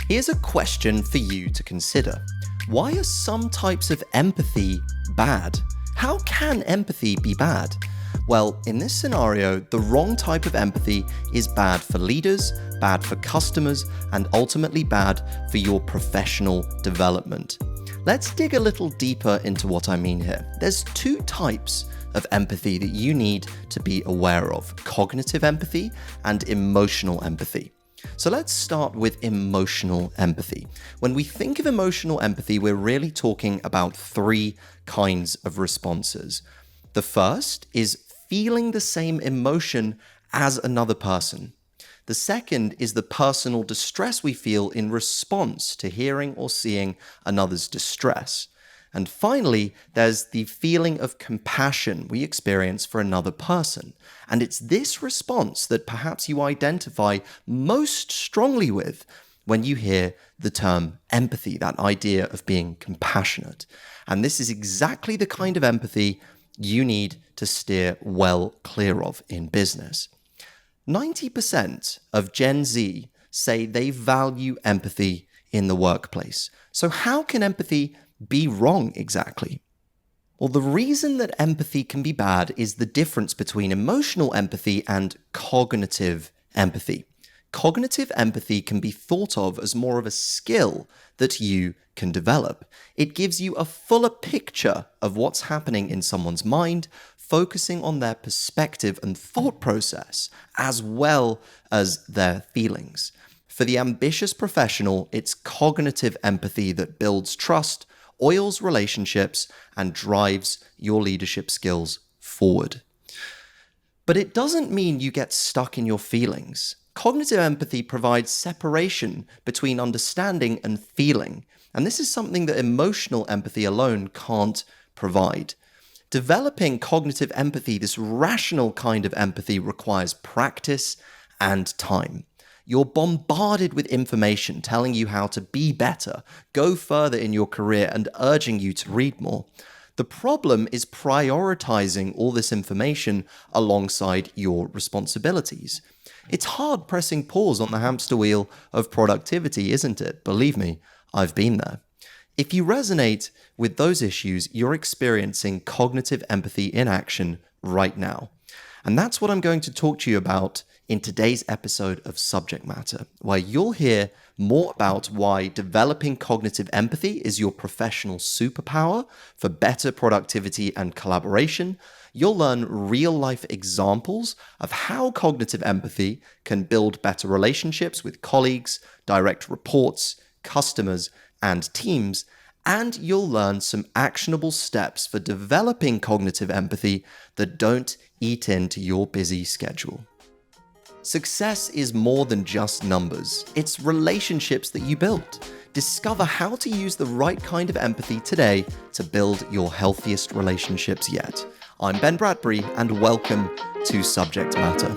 Here's a question for you to consider. Why are some types of empathy bad? How can empathy be bad? Well, in this scenario, the wrong type of empathy is bad for leaders, bad for customers, and ultimately bad for your professional development. Let's dig a little deeper into what I mean here. There's two types of empathy that you need to be aware of: cognitive empathy and emotional empathy. So let's start with emotional empathy. When we think of emotional empathy, we're really talking about three kinds of responses. The first is feeling the same emotion as another person. The second is the personal distress we feel in response to hearing or seeing another's distress. And finally, there's the feeling of compassion we experience for another person. And it's this response that perhaps you identify most strongly with when you hear the term empathy, that idea of being compassionate. And this is exactly the kind of empathy you need to steer well clear of in business. 90% of Gen Z say they value empathy in the workplace. So how can empathy be wrong exactly? Well, the reason that empathy can be bad is the difference between emotional empathy and cognitive empathy. Cognitive empathy can be thought of as more of a skill that you can develop. It gives you a fuller picture of what's happening in someone's mind, focusing on their perspective and thought process, as well as their feelings. For the ambitious professional, it's cognitive empathy that builds trust, oils relationships, and drives your leadership skills forward. But it doesn't mean you get stuck in your feelings. Cognitive empathy provides separation between understanding and feeling, and this is something that emotional empathy alone can't provide. Developing cognitive empathy, this rational kind of empathy, requires practice and time. You're bombarded with information telling you how to be better, go further in your career, and urging you to read more. The problem is prioritizing all this information alongside your responsibilities. It's hard pressing pause on the hamster wheel of productivity, isn't it? Believe me, I've been there. If you resonate with those issues, you're experiencing cognitive empathy in action right now. And that's what I'm going to talk to you about in today's episode of Subject Matter, where you'll hear more about why developing cognitive empathy is your professional superpower for better productivity and collaboration. You'll learn real-life examples of how cognitive empathy can build better relationships with colleagues, direct reports, customers, and teams. And you'll learn some actionable steps for developing cognitive empathy that don't eat into your busy schedule. Success is more than just numbers. It's relationships that you build. Discover how to use the right kind of empathy today to build your healthiest relationships yet. I'm Ben Bradbury, and welcome to Subject Matter.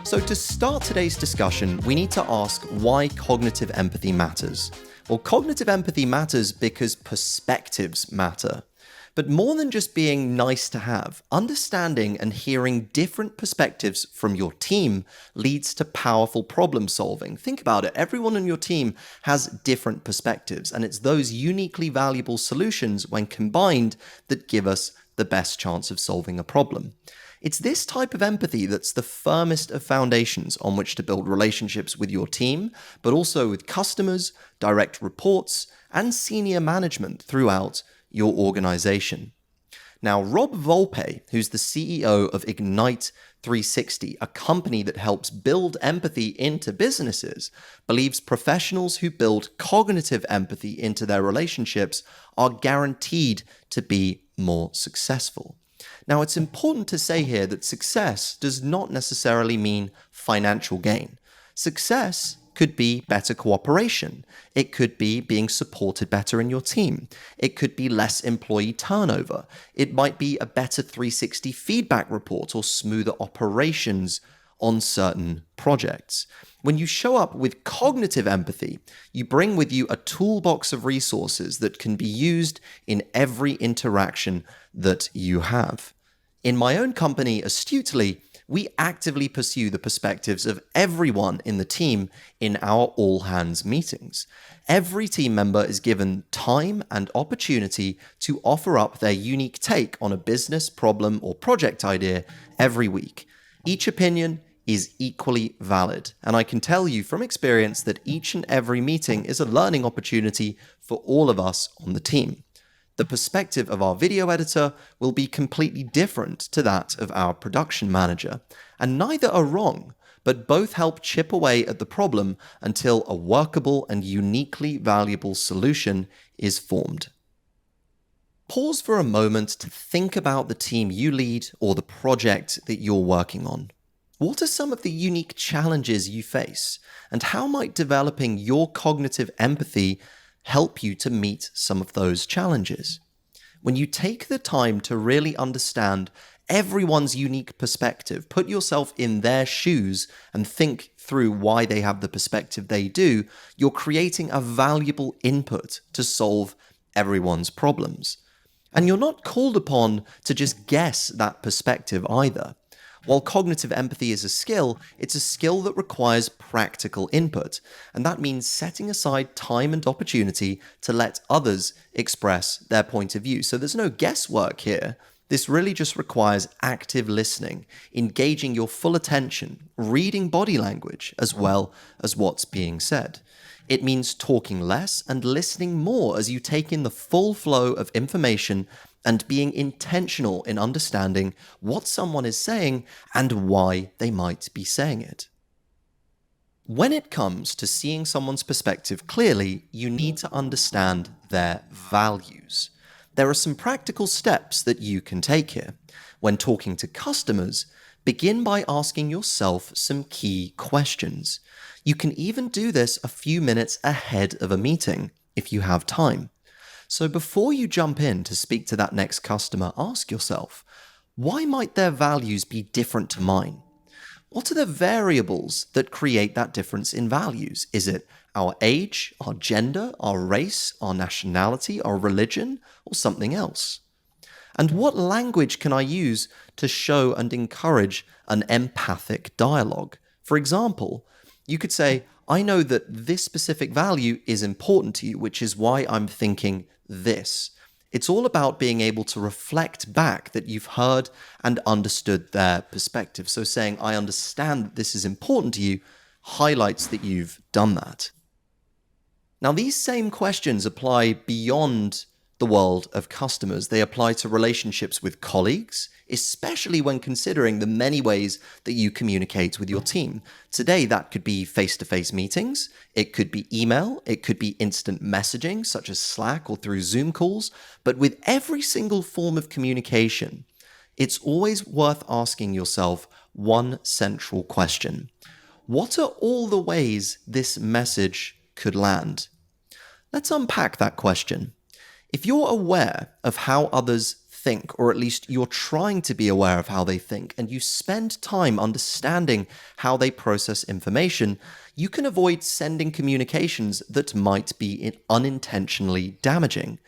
So to start today's discussion, we need to ask why cognitive empathy matters. Well, cognitive empathy matters because perspectives matter. But more than just being nice to have, understanding and hearing different perspectives from your team leads to powerful problem solving. Think about it. Everyone on your team has different perspectives, and it's those uniquely valuable solutions when combined that give us the best chance of solving a problem. It's this type of empathy that's the firmest of foundations on which to build relationships with your team, but also with customers, direct reports, and senior management throughout your organization. Now, Rob Volpe, who's the CEO of Ignite 360, a company that helps build empathy into businesses, believes professionals who build cognitive empathy into their relationships are guaranteed to be more successful. Now, it's important to say here that success does not necessarily mean financial gain. Success could be better cooperation. It could be being supported better in your team. It could be less employee turnover. It might be a better 360 feedback report or smoother operations on certain projects. When you show up with cognitive empathy, you bring with you a toolbox of resources that can be used in every interaction that you have. In my own company, Astutely, we actively pursue the perspectives of everyone in the team in our all hands meetings. Every team member is given time and opportunity to offer up their unique take on a business problem or project idea every week. Each opinion is equally valid, and I can tell you from experience that each and every meeting is a learning opportunity for all of us on the team. The perspective of our video editor will be completely different to that of our production manager, and neither are wrong, but both help chip away at the problem until a workable and uniquely valuable solution is formed. Pause for a moment to think about the team you lead or the project that you're working on. What are some of the unique challenges you face, and how might developing your cognitive empathy help you to meet some of those challenges? When you take the time to really understand everyone's unique perspective, put yourself in their shoes and think through why they have the perspective they do, you're creating a valuable input to solve everyone's problems. And you're not called upon to just guess that perspective either. While cognitive empathy is a skill, it's a skill that requires practical input, and that means setting aside time and opportunity to let others express their point of view. So there's no guesswork here. This really just requires active listening, engaging your full attention, reading body language as well as what's being said. It means talking less and listening more as you take in the full flow of information and being intentional in understanding what someone is saying and why they might be saying it. When it comes to seeing someone's perspective clearly, you need to understand their values. There are some practical steps that you can take here. When talking to customers, begin by asking yourself some key questions. You can even do this a few minutes ahead of a meeting if you have time. So before you jump in to speak to that next customer, ask yourself, why might their values be different to mine? What are the variables that create that difference in values? Is it our age, our gender, our race, our nationality, our religion, or something else? And what language can I use to show and encourage an empathic dialogue? For example, you could say, I know that this specific value is important to you, which is why I'm thinking this. It's all about being able to reflect back that you've heard and understood their perspective. So saying, I understand that this is important to you, highlights that you've done that. Now, these same questions apply beyond the world of customers. They apply to relationships with colleagues, especially when considering the many ways that you communicate with your team. Today, that could be face-to-face meetings, it could be email, it could be instant messaging, such as Slack or through Zoom calls. But with every single form of communication, it's always worth asking yourself one central question. What are all the ways this message could land? Let's unpack that question. If you're aware of how others think, or at least you're trying to be aware of how they think, and you spend time understanding how they process information, you can avoid sending communications that might be unintentionally damaging.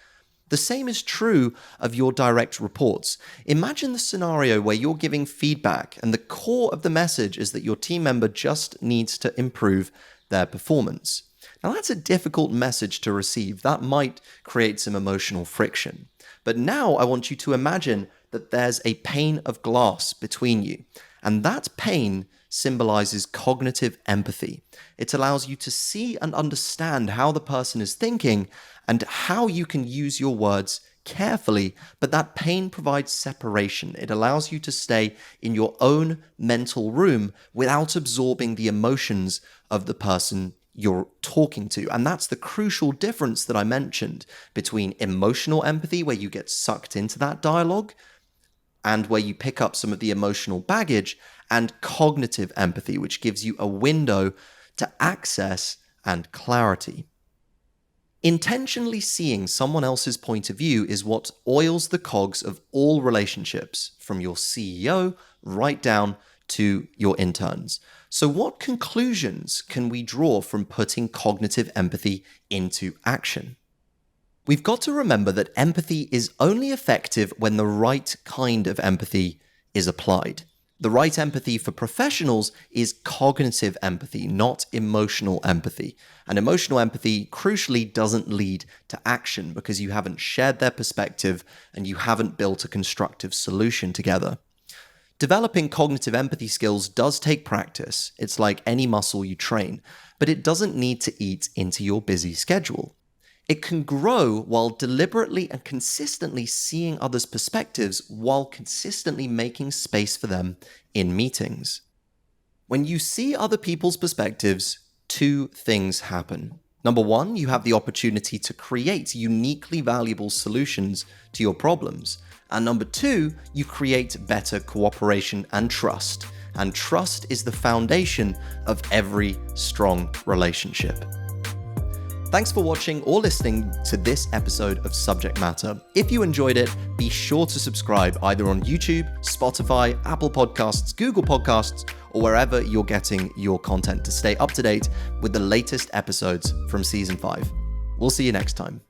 The same is true of your direct reports. Imagine the scenario where you're giving feedback and the core of the message is that your team member just needs to improve their performance. Now, that's a difficult message to receive. That might create some emotional friction. But now I want you to imagine that there's a pane of glass between you, and that pane symbolizes cognitive empathy. It allows you to see and understand how the person is thinking and how you can use your words carefully, but that pane provides separation. It allows you to stay in your own mental room without absorbing the emotions of the person you're talking to. And that's the crucial difference that I mentioned between emotional empathy, where you get sucked into that dialogue and where you pick up some of the emotional baggage, and cognitive empathy, which gives you a window to access and clarity. Intentionally seeing someone else's point of view is what oils the cogs of all relationships, from your CEO right down to your interns. So, what conclusions can we draw from putting cognitive empathy into action? We've got to remember that empathy is only effective when the right kind of empathy is applied. The right empathy for professionals is cognitive empathy, not emotional empathy. And emotional empathy, crucially, doesn't lead to action because you haven't shared their perspective and you haven't built a constructive solution together. Developing cognitive empathy skills does take practice. It's like any muscle you train, but it doesn't need to eat into your busy schedule. It can grow while deliberately and consistently seeing others' perspectives while consistently making space for them in meetings. When you see other people's perspectives, two things happen. Number one, you have the opportunity to create uniquely valuable solutions to your problems. And number two, you create better cooperation and trust. And trust is the foundation of every strong relationship. Thanks for watching or listening to this episode of Subject Matter. If you enjoyed it, be sure to subscribe either on YouTube, Spotify, Apple Podcasts, Google Podcasts, or wherever you're getting your content to stay up to date with the latest episodes from Season 5. We'll see you next time.